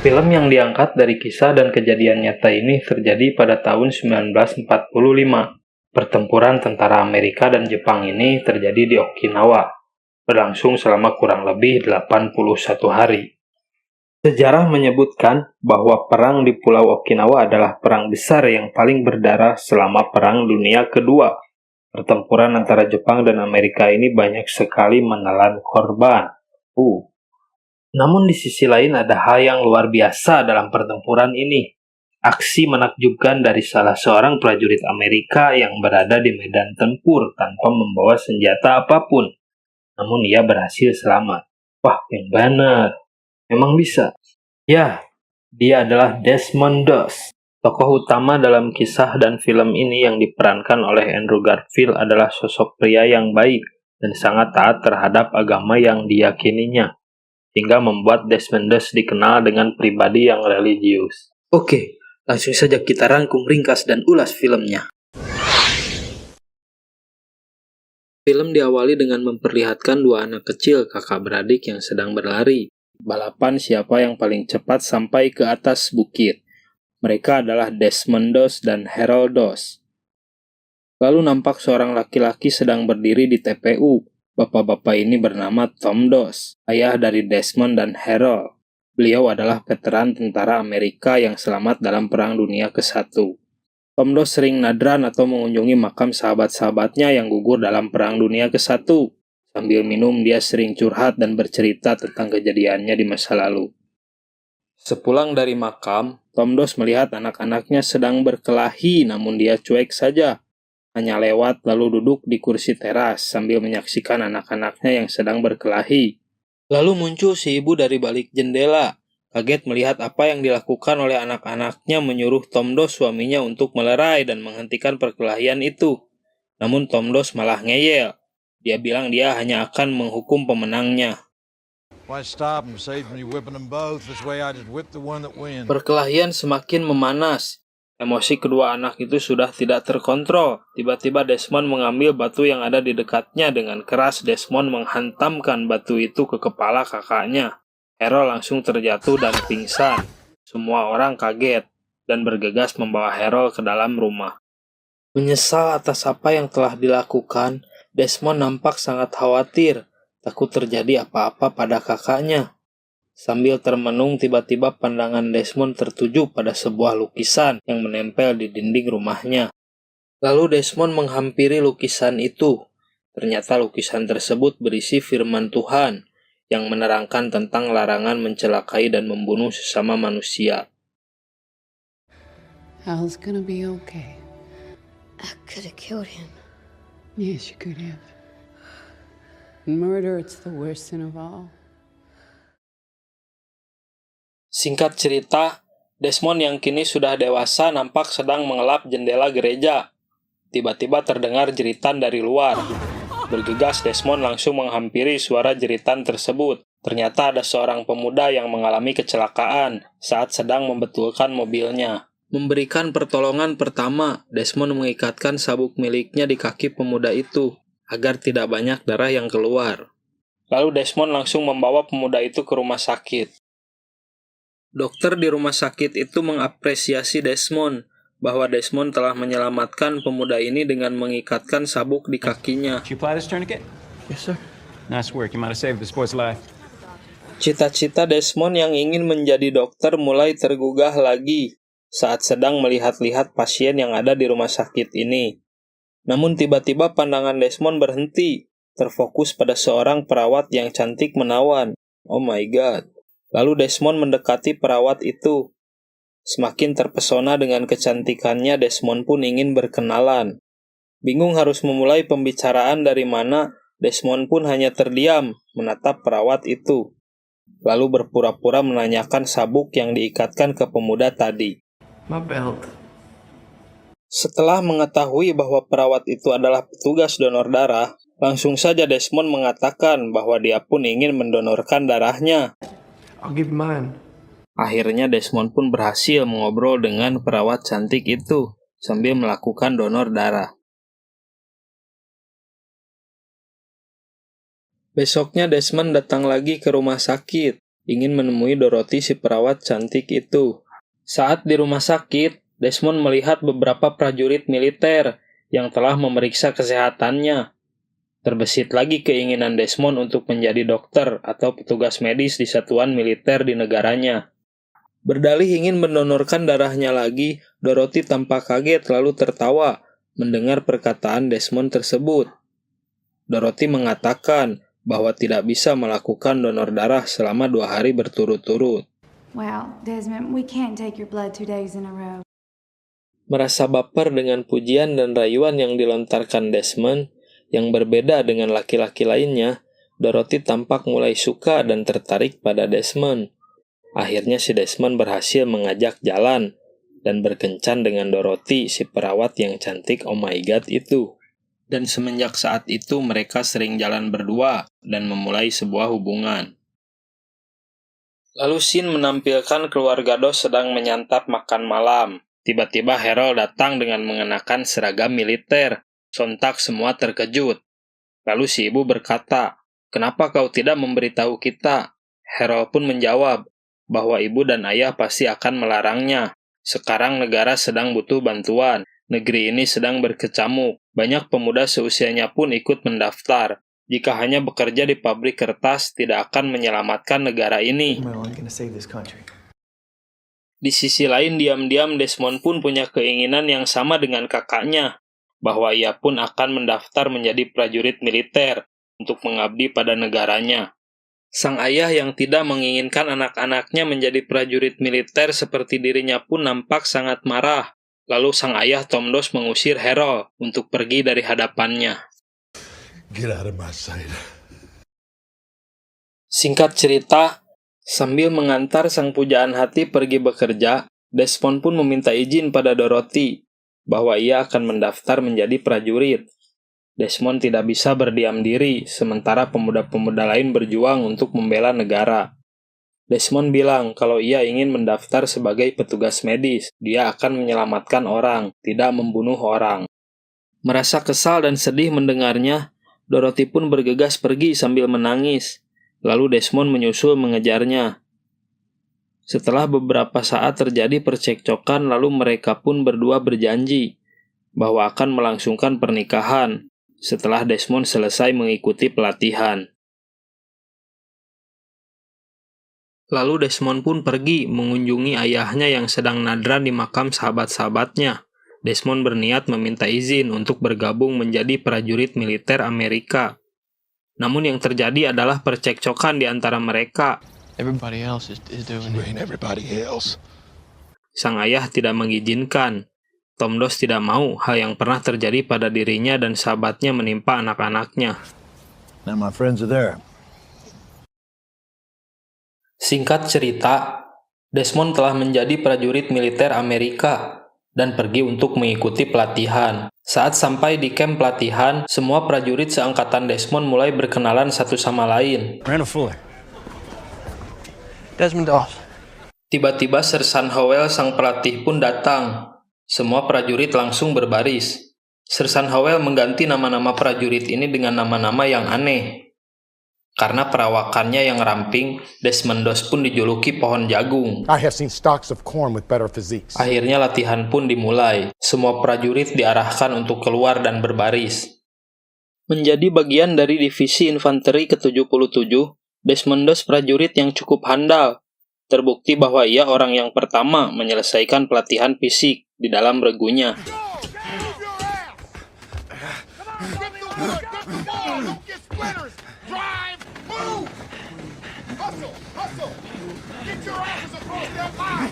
Film yang diangkat dari kisah dan kejadian nyata ini terjadi pada tahun 1945. Pertempuran tentara Amerika dan Jepang ini terjadi di Okinawa, berlangsung selama kurang lebih 81 hari. Sejarah menyebutkan bahwa perang di Pulau Okinawa adalah perang besar yang paling berdarah selama Perang Dunia Kedua. Pertempuran antara Jepang dan Amerika ini banyak sekali menelan korban. Namun di sisi lain ada hal yang luar biasa dalam pertempuran ini. Aksi menakjubkan dari salah seorang prajurit Amerika yang berada di medan tempur tanpa membawa senjata apapun. Namun ia berhasil selamat. Wah, yang benar. Memang bisa. Ya, dia adalah Desmond Doss. Tokoh utama dalam kisah dan film ini yang diperankan oleh Andrew Garfield adalah sosok pria yang baik dan sangat taat terhadap agama yang diyakininya, hingga membuat Desmond Doss dikenal dengan pribadi yang religius. Oke, langsung saja kita rangkum, ringkas, dan ulas filmnya. Film diawali dengan memperlihatkan dua anak kecil kakak beradik yang sedang berlari. Balapan siapa yang paling cepat sampai ke atas bukit. Mereka adalah Desmond Doss dan Harold Doss. Lalu nampak seorang laki-laki sedang berdiri di TPU. Bapak-bapak ini bernama Tom Doss, ayah dari Desmond dan Harold. Beliau adalah veteran tentara Amerika yang selamat dalam Perang Dunia ke-1. Tom Doss sering nadran atau mengunjungi makam sahabat-sahabatnya yang gugur dalam Perang Dunia ke-1. Sambil minum, dia sering curhat dan bercerita tentang kejadiannya di masa lalu. Sepulang dari makam, Tom Doss melihat anak-anaknya sedang berkelahi, namun dia cuek saja. Hanya lewat lalu duduk di kursi teras sambil menyaksikan anak-anaknya yang sedang berkelahi. Lalu muncul si ibu dari balik jendela. Kaget melihat apa yang dilakukan oleh anak-anaknya, menyuruh Tom Doss suaminya untuk melerai dan menghentikan perkelahian itu. Namun Tom Doss malah ngeyel. Dia bilang dia hanya akan menghukum pemenangnya. Perkelahian semakin memanas. Emosi kedua anak itu sudah tidak terkontrol. Tiba-tiba Desmond mengambil batu yang ada di dekatnya. Dengan keras Desmond menghantamkan batu itu ke kepala kakaknya. Harold langsung terjatuh dan pingsan. Semua orang kaget dan bergegas membawa Harold ke dalam rumah. Menyesal atas apa yang telah dilakukan, Desmond nampak sangat khawatir, takut terjadi apa-apa pada kakaknya. Sambil termenung, tiba-tiba pandangan Desmond tertuju pada sebuah lukisan yang menempel di dinding rumahnya. Lalu Desmond menghampiri lukisan itu. Ternyata lukisan tersebut berisi firman Tuhan yang menerangkan tentang larangan mencelakai dan membunuh sesama manusia. Al's gonna be okay. I could have killed him. Yes, you could have. Murder, it's the worst sin of all. Singkat cerita, Desmond yang kini sudah dewasa nampak sedang mengelap jendela gereja. Tiba-tiba terdengar jeritan dari luar. Bergegas, Desmond langsung menghampiri suara jeritan tersebut. Ternyata ada seorang pemuda yang mengalami kecelakaan saat sedang membetulkan mobilnya. Memberikan pertolongan pertama, Desmond mengikatkan sabuk miliknya di kaki pemuda itu, agar tidak banyak darah yang keluar. Lalu Desmond langsung membawa pemuda itu ke rumah sakit. Dokter di rumah sakit itu mengapresiasi Desmond, bahwa Desmond telah menyelamatkan pemuda ini dengan mengikatkan sabuk di kakinya. Did you apply this tourniquet? Yes, sir. Nice work. You might have saved this boy's life. Cita-cita Desmond yang ingin menjadi dokter mulai tergugah lagi saat sedang melihat-lihat pasien yang ada di rumah sakit ini. Namun tiba-tiba pandangan Desmond berhenti, terfokus pada seorang perawat yang cantik menawan. Oh my god. Lalu Desmond mendekati perawat itu. Semakin terpesona dengan kecantikannya, Desmond pun ingin berkenalan. Bingung harus memulai pembicaraan dari mana, Desmond pun hanya terdiam menatap perawat itu. Lalu berpura-pura menanyakan sabuk yang diikatkan ke pemuda tadi. My belt. Setelah mengetahui bahwa perawat itu adalah petugas donor darah, langsung saja Desmond mengatakan bahwa dia pun ingin mendonorkan darahnya. I'll give you mine. Akhirnya Desmond pun berhasil mengobrol dengan perawat cantik itu sambil melakukan donor darah. Besoknya Desmond datang lagi ke rumah sakit. ingin menemui Dorothy si perawat cantik itu. Saat di rumah sakit, Desmond melihat beberapa prajurit militer yang telah memeriksa kesehatannya. Terbesit lagi keinginan Desmond untuk menjadi dokter atau petugas medis di satuan militer di negaranya. Berdalih ingin mendonorkan darahnya lagi, Dorothy tampak kaget lalu tertawa mendengar perkataan Desmond tersebut. Dorothy mengatakan bahwa tidak bisa melakukan donor darah selama 2 hari berturut-turut. Well, Desmond, we can't take your blood 2 days in a row. Merasa baper dengan pujian dan rayuan yang dilontarkan Desmond, yang berbeda dengan laki-laki lainnya, Dorothy tampak mulai suka dan tertarik pada Desmond. Akhirnya si Desmond berhasil mengajak jalan dan berkencan dengan Dorothy, si perawat yang cantik oh my god itu. Dan semenjak saat itu mereka sering jalan berdua dan memulai sebuah hubungan. Lalu scene menampilkan keluarga Doss sedang menyantap makan malam. Tiba-tiba Harold datang dengan mengenakan seragam militer. Sontak semua terkejut. Lalu si ibu berkata, "Kenapa kau tidak memberitahu kita?" Harold pun menjawab bahwa ibu dan ayah pasti akan melarangnya. Sekarang negara sedang butuh bantuan. Negeri ini sedang berkecamuk. Banyak pemuda seusianya pun ikut mendaftar. Jika hanya bekerja di pabrik kertas, tidak akan menyelamatkan negara ini. Di sisi lain, diam-diam Desmond pun punya keinginan yang sama dengan kakaknya, bahwa ia pun akan mendaftar menjadi prajurit militer untuk mengabdi pada negaranya. Sang ayah yang tidak menginginkan anak-anaknya menjadi prajurit militer seperti dirinya pun nampak sangat marah. Lalu sang ayah Tom Doss mengusir Harold untuk pergi dari hadapannya. Get out of my sight. Singkat cerita, sambil mengantar sang pujaan hati pergi bekerja, Desmond pun meminta izin pada Dorothy bahwa ia akan mendaftar menjadi prajurit. Desmond tidak bisa berdiam diri, sementara pemuda-pemuda lain berjuang untuk membela negara. Desmond bilang kalau ia ingin mendaftar sebagai petugas medis, dia akan menyelamatkan orang, tidak membunuh orang. Merasa kesal dan sedih mendengarnya, Dorothy pun bergegas pergi sambil menangis. Lalu Desmond menyusul mengejarnya. Setelah beberapa saat terjadi percekcokan, lalu mereka pun berdua berjanji bahwa akan melangsungkan pernikahan setelah Desmond selesai mengikuti pelatihan. Lalu Desmond pun pergi mengunjungi ayahnya yang sedang nadran di makam sahabat-sahabatnya. Desmond berniat meminta izin untuk bergabung menjadi prajurit militer Amerika. Namun yang terjadi adalah percekcokan di antara mereka. Everybody else is doing it. Everybody else. Sang ayah tidak mengizinkan. Tom Doss tidak mau hal yang pernah terjadi pada dirinya dan sahabatnya menimpa anak-anaknya. Now my friends are there. Singkat cerita, Desmond telah menjadi prajurit militer Amerika dan pergi untuk mengikuti pelatihan. Saat sampai di kamp pelatihan, semua prajurit seangkatan Desmond mulai berkenalan satu sama lain. Randall Fuller. Desmond Doss. Tiba-tiba Sersan Howell sang pelatih pun datang. Semua prajurit langsung berbaris. Sersan Howell mengganti nama-nama prajurit ini dengan nama-nama yang aneh. Karena perawakannya yang ramping, Desmond Doss pun dijuluki pohon jagung. I have seen stalks of corn with better physiques. Akhirnya latihan pun dimulai. Semua prajurit diarahkan untuk keluar dan berbaris. Menjadi bagian dari divisi infanteri ke-77, Desmond Doss prajurit yang cukup handal. Terbukti bahwa ia orang yang pertama menyelesaikan pelatihan fisik di dalam regunya. Hustle! Get your asses across that line!